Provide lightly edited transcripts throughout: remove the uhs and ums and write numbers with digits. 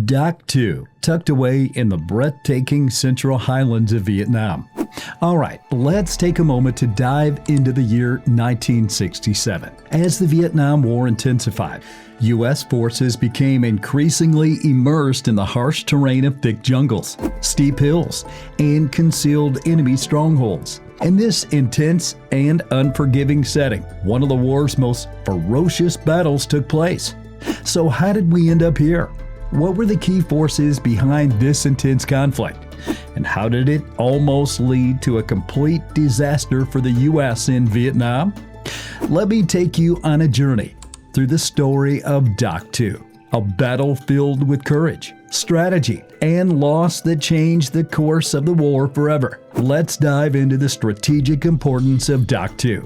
Dak To, tucked away in the breathtaking central highlands of Vietnam. All right, let's take a moment to dive into the year 1967. As the Vietnam War intensified, U.S. forces became increasingly immersed in the harsh terrain of thick jungles, steep hills, and concealed enemy strongholds. In this intense and unforgiving setting, one of the war's most ferocious battles took place. So how did we end up here? What were the key forces behind this intense conflict? And how did it almost lead to a complete disaster for the U.S. in Vietnam? Let me take you on a journey through the story of Dak To, a battle filled with courage, strategy, and loss that changed the course of the war forever. Let's dive into the strategic importance of Dak To,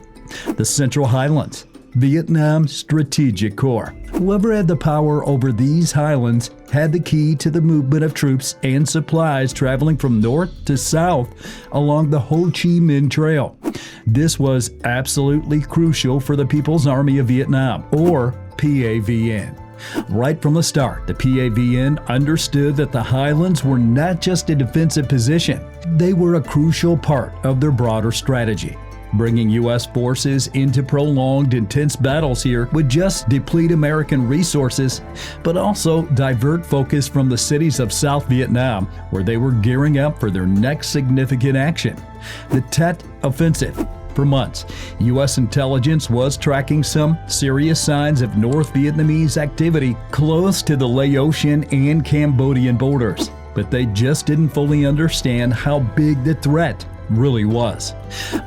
the Central Highlands, Vietnam's strategic core. Whoever had the power over these highlands had the key to the movement of troops and supplies traveling from north to south along the Ho Chi Minh Trail. This was absolutely crucial for the People's Army of Vietnam, or PAVN. Right from the start, the PAVN understood that the highlands were not just a defensive position, they were a crucial part of their broader strategy. Bringing U.S. forces into prolonged, intense battles here would just deplete American resources, but also divert focus from the cities of South Vietnam, where they were gearing up for their next significant action, the Tet Offensive. For months, U.S. intelligence was tracking some serious signs of North Vietnamese activity close to the Laotian and Cambodian borders, but they just didn't fully understand how big the threat really was.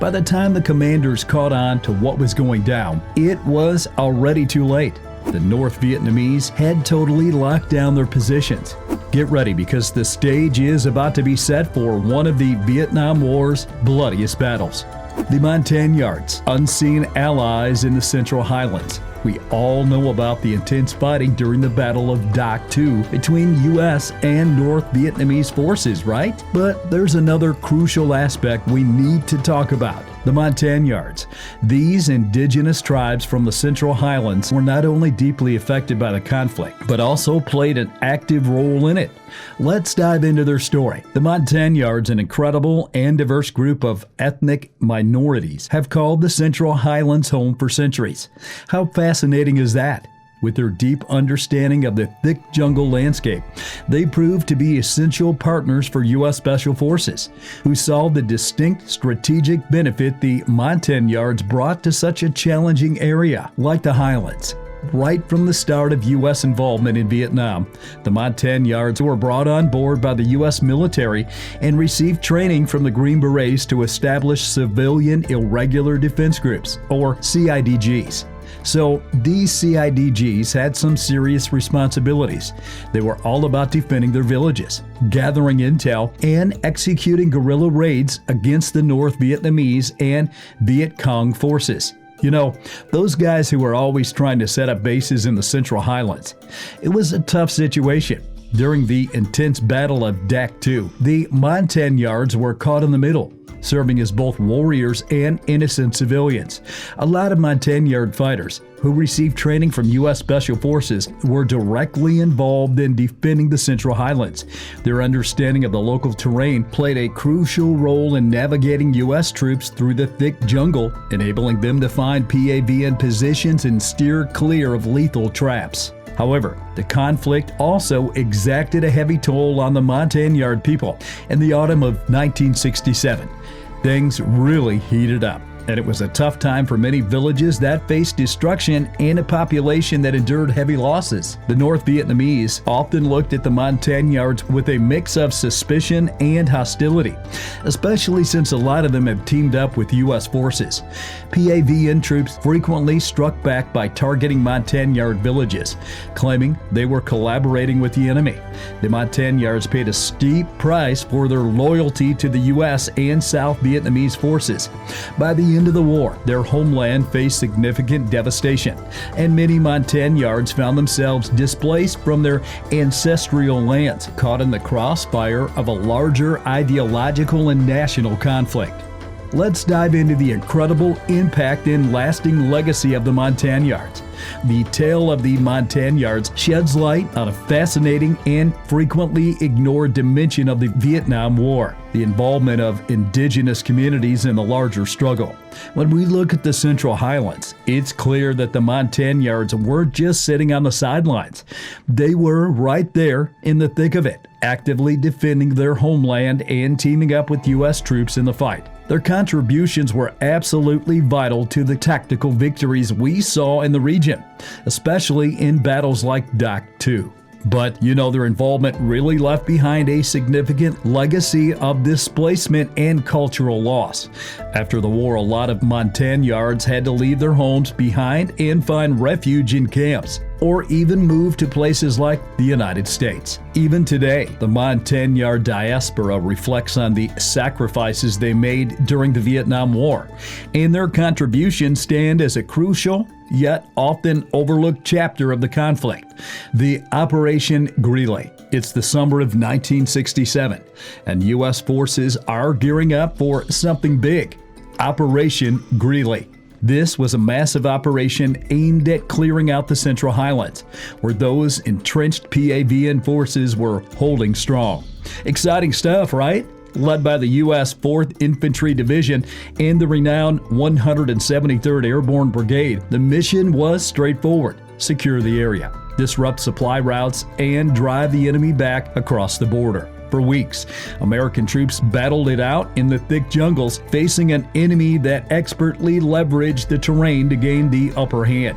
By the time the commanders caught on to what was going down, it was already too late. The North Vietnamese had totally locked down their positions. Get ready, because the stage is about to be set for one of the Vietnam War's bloodiest battles. The Montagnards, unseen allies in the Central Highlands. We all know about the intense fighting during the Battle of Dak To between U.S. and North Vietnamese forces, right? But there's another crucial aspect we need to talk about: the Montagnards. These indigenous tribes from the Central Highlands were not only deeply affected by the conflict, but also played an active role in it. Let's dive into their story. The Montagnards, an incredible and diverse group of ethnic minorities, have called the Central Highlands home for centuries. How fascinating is that? With their deep understanding of the thick jungle landscape, they proved to be essential partners for U.S. Special Forces, who saw the distinct strategic benefit the Montagnards brought to such a challenging area like the Highlands. Right from the start of U.S. involvement in Vietnam, the Montagnards were brought on board by the U.S. military and received training from the Green Berets to establish Civilian Irregular Defense Groups, or CIDGs. So these CIDGs had some serious responsibilities. They were all about defending their villages, gathering intel, and executing guerrilla raids against the North Vietnamese and Viet Cong forces. You know, those guys who were always trying to set up bases in the Central Highlands. It was a tough situation. During the intense Battle of Dak To, the Montagnards were caught in the middle, serving as both warriors and innocent civilians. A lot of Montagnard fighters who received training from U.S. Special Forces were directly involved in defending the Central Highlands. Their understanding of the local terrain played a crucial role in navigating U.S. troops through the thick jungle, enabling them to find PAVN positions and steer clear of lethal traps. However, the conflict also exacted a heavy toll on the Montagnard people. In the autumn of 1967, things really heated up, and it was a tough time for many villages that faced destruction and a population that endured heavy losses. The North Vietnamese often looked at the Montagnards with a mix of suspicion and hostility, especially since a lot of them had teamed up with U.S. forces. PAVN troops frequently struck back by targeting Montagnard villages, claiming they were collaborating with the enemy. The Montagnards paid a steep price for their loyalty to the U.S. and South Vietnamese forces. By the end of the war, their homeland faced significant devastation, and many Montagnards found themselves displaced from their ancestral lands, caught in the crossfire of a larger ideological and national conflict. let's dive into the incredible impact and lasting legacy of the Montagnards. The tale of the Montagnards sheds light on a fascinating and frequently ignored dimension of the Vietnam War, the involvement of indigenous communities in the larger struggle. When we look at the Central Highlands, it's clear that the Montagnards weren't just sitting on the sidelines. They were right there in the thick of it, actively defending their homeland and teaming up with U.S. troops in the fight. Their contributions were absolutely vital to the tactical victories we saw in the region, especially in battles like Dak To. But, their involvement really left behind a significant legacy of displacement and cultural loss. After the war, a lot of Montagnards had to leave their homes behind and find refuge in camps, or even move to places like the United States. Even today, the Montagnard diaspora reflects on the sacrifices they made during the Vietnam War, and their contributions stand as a crucial yet often overlooked chapter of the conflict, the Operation Greeley. It's the summer of 1967, and U.S. forces are gearing up for something big, Operation Greeley. This was a massive operation aimed at clearing out the Central Highlands, where those entrenched PAVN forces were holding strong. Exciting stuff, right? Led by the U.S. 4th Infantry Division and the renowned 173rd Airborne Brigade, the mission was straightforward: secure the area, disrupt supply routes, and drive the enemy back across the border. For weeks, American troops battled it out in the thick jungles, facing an enemy that expertly leveraged the terrain to gain the upper hand.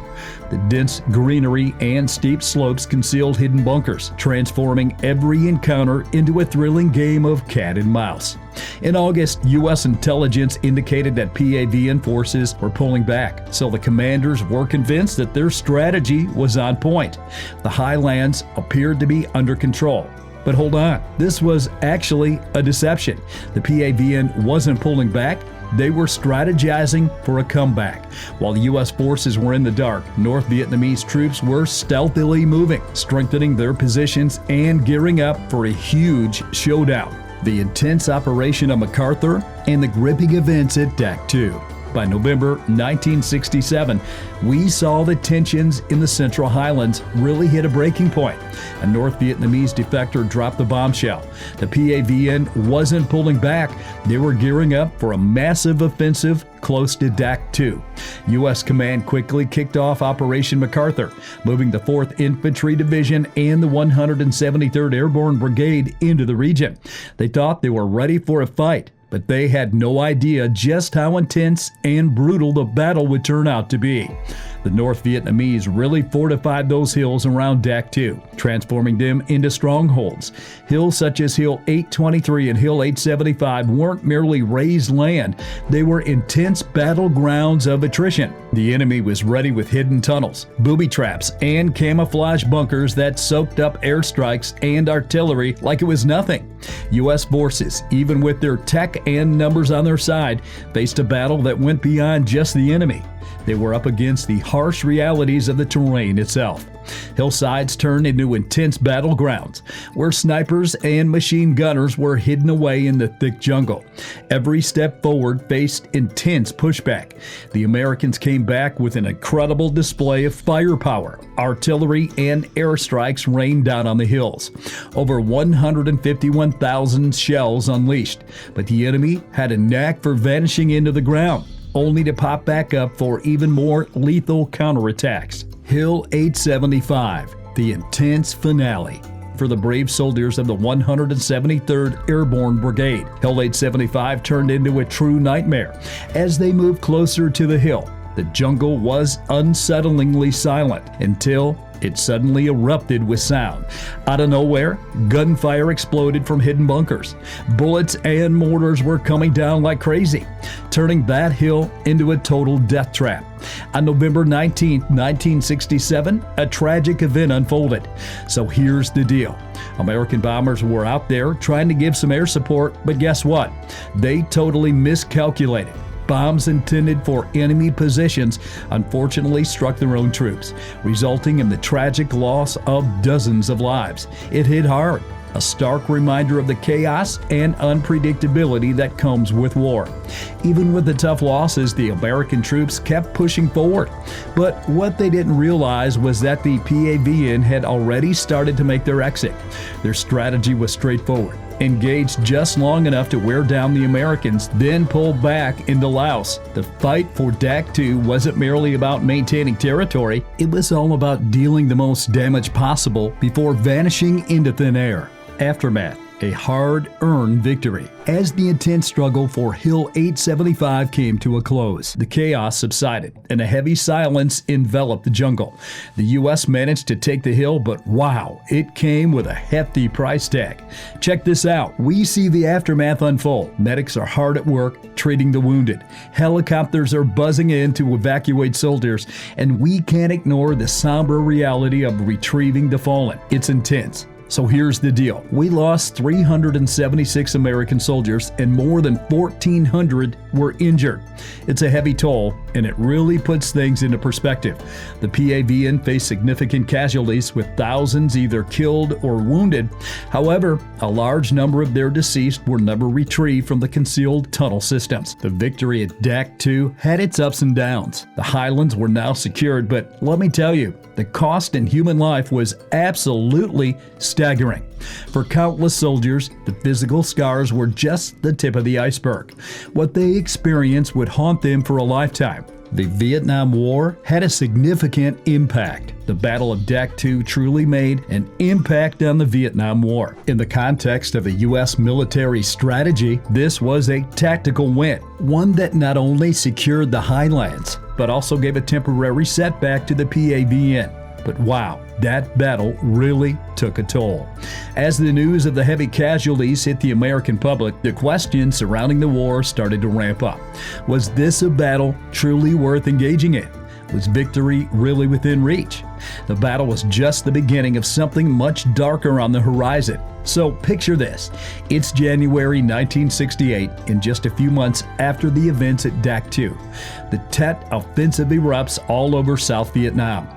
The dense greenery and steep slopes concealed hidden bunkers, transforming every encounter into a thrilling game of cat and mouse. In August, U.S. intelligence indicated that PAVN forces were pulling back, so the commanders were convinced that their strategy was on point. The Highlands appeared to be under control. But hold on, this was actually a deception. The PAVN wasn't pulling back, they were strategizing for a comeback. While the U.S. forces were in the dark, North Vietnamese troops were stealthily moving, strengthening their positions and gearing up for a huge showdown. The intense operation of MacArthur and the gripping events at Dak To. By November 1967, we saw the tensions in the Central Highlands really hit a breaking point. A North Vietnamese defector dropped the bombshell. The PAVN wasn't pulling back. They were gearing up for a massive offensive close to Dak To. U.S. command quickly kicked off Operation MacArthur, moving the 4th Infantry Division and the 173rd Airborne Brigade into the region. They thought they were ready for a fight, but they had no idea just how intense and brutal the battle would turn out to be. The North Vietnamese really fortified those hills around Dak To, transforming them into strongholds. Hills such as Hill 823 and Hill 875 weren't merely raised land, they were intense battlegrounds of attrition. The enemy was ready with hidden tunnels, booby traps, and camouflage bunkers that soaked up airstrikes and artillery like it was nothing. U.S. forces, even with their tech and numbers on their side, faced a battle that went beyond just the enemy. They were up against the harsh realities of the terrain itself. Hillsides turned into intense battlegrounds, where snipers and machine gunners were hidden away in the thick jungle. Every step forward faced intense pushback. The Americans came back with an incredible display of firepower. Artillery and airstrikes rained down on the hills. Over 151,000 shells unleashed, but the enemy had a knack for vanishing into the ground, only to pop back up for even more lethal counterattacks. Hill 875, the intense finale for the brave soldiers of the 173rd Airborne Brigade. Hill 875 turned into a true nightmare. As they moved closer to the hill, the jungle was unsettlingly silent until it suddenly erupted with sound. Out of nowhere, gunfire exploded from hidden bunkers. Bullets and mortars were coming down like crazy, turning that hill into a total death trap. On November 19, 1967, a tragic event unfolded. So here's the deal. American bombers were out there trying to give some air support, but guess what? They totally miscalculated. Bombs intended for enemy positions unfortunately struck their own troops, resulting in the tragic loss of dozens of lives. It hit hard. a stark reminder of the chaos and unpredictability that comes with war. Even with the tough losses, the American troops kept pushing forward. But what they didn't realize was that the PAVN had already started to make their exit. Their strategy was straightforward: engaged just long enough to wear down the Americans, then pull back into Laos. The fight for Dak To wasn't merely about maintaining territory, it was all about dealing the most damage possible before vanishing into thin air. Aftermath: a hard-earned victory. As the intense struggle for Hill 875 came to a close, the chaos subsided and a heavy silence enveloped the jungle. The U.S. managed to take the hill, but wow, it came with a hefty price tag. Check this out. We see the aftermath unfold. Medics are hard at work treating the wounded. Helicopters are buzzing in to evacuate soldiers, and we can't ignore the somber reality of retrieving the fallen. It's intense. So here's the deal. We lost 376 American soldiers and more than 1,400 were injured. It's a heavy toll, and it really puts things into perspective. The PAVN faced significant casualties, with thousands either killed or wounded. However, a large number of their deceased were never retrieved from the concealed tunnel systems. The victory at Dak To had its ups and downs. The Highlands were now secured, but let me tell you, the cost in human life was absolutely staggering. For countless soldiers, the physical scars were just the tip of the iceberg. What they experienced would haunt them for a lifetime. The Vietnam War had a significant impact. The Battle of Dak To truly made an impact on the Vietnam War. In the context of the U.S. military strategy, this was a tactical win, one that not only secured the Highlands, but also gave a temporary setback to the PAVN. But wow, that battle really took a toll. As the news of the heavy casualties hit the American public, the questions surrounding the war started to ramp up. Was this a battle truly worth engaging in? Was victory really within reach? The battle was just the beginning of something much darker on the horizon. So picture this. It's January 1968, and just a few months after the events at Dak To. The Tet Offensive erupts all over South Vietnam.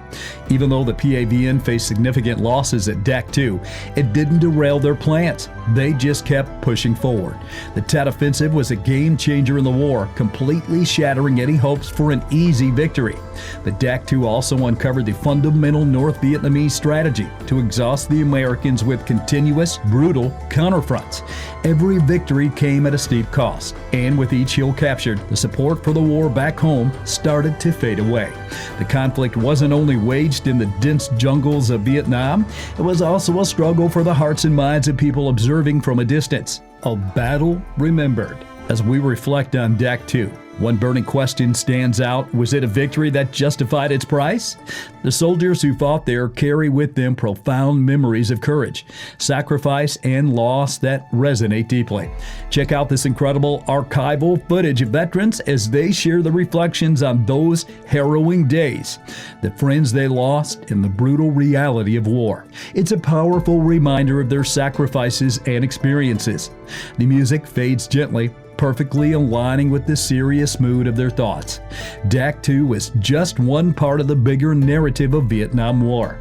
Even though the PAVN faced significant losses at Dak To, it didn't derail their plans. They just kept pushing forward. The Tet Offensive was a game changer in the war, completely shattering any hopes for an easy victory. But Dak To also uncovered the fundamental North Vietnamese strategy to exhaust the Americans with continuous, brutal counterfronts. Every victory came at a steep cost, and with each hill captured, the support for the war back home started to fade away. The conflict wasn't only waged in the dense jungles of Vietnam, it was also a struggle for the hearts and minds of people observing from a distance. A battle remembered. As we reflect on Dak To, one burning question stands out: was it a victory that justified its price? The soldiers who fought there carry with them profound memories of courage, sacrifice, and loss that resonate deeply. Check out this incredible archival footage of veterans as they share the reflections on those harrowing days, the friends they lost, and the brutal reality of war. It's a powerful reminder of their sacrifices and experiences. The music fades gently, perfectly aligning with the serious mood of their thoughts. Dak To was just one part of the bigger narrative of Vietnam War.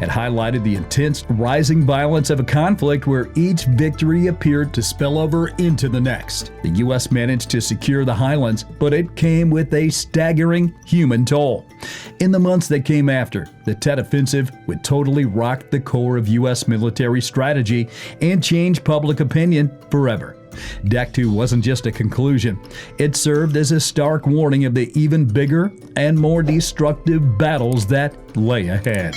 It highlighted the intense rising violence of a conflict where each victory appeared to spill over into the next. The U.S. managed to secure the Highlands, but it came with a staggering human toll. In the months that came after, the Tet Offensive would totally rock the core of U.S. military strategy and change public opinion forever. Dak To wasn't just a conclusion. It served as a stark warning of the even bigger and more destructive battles that lay ahead.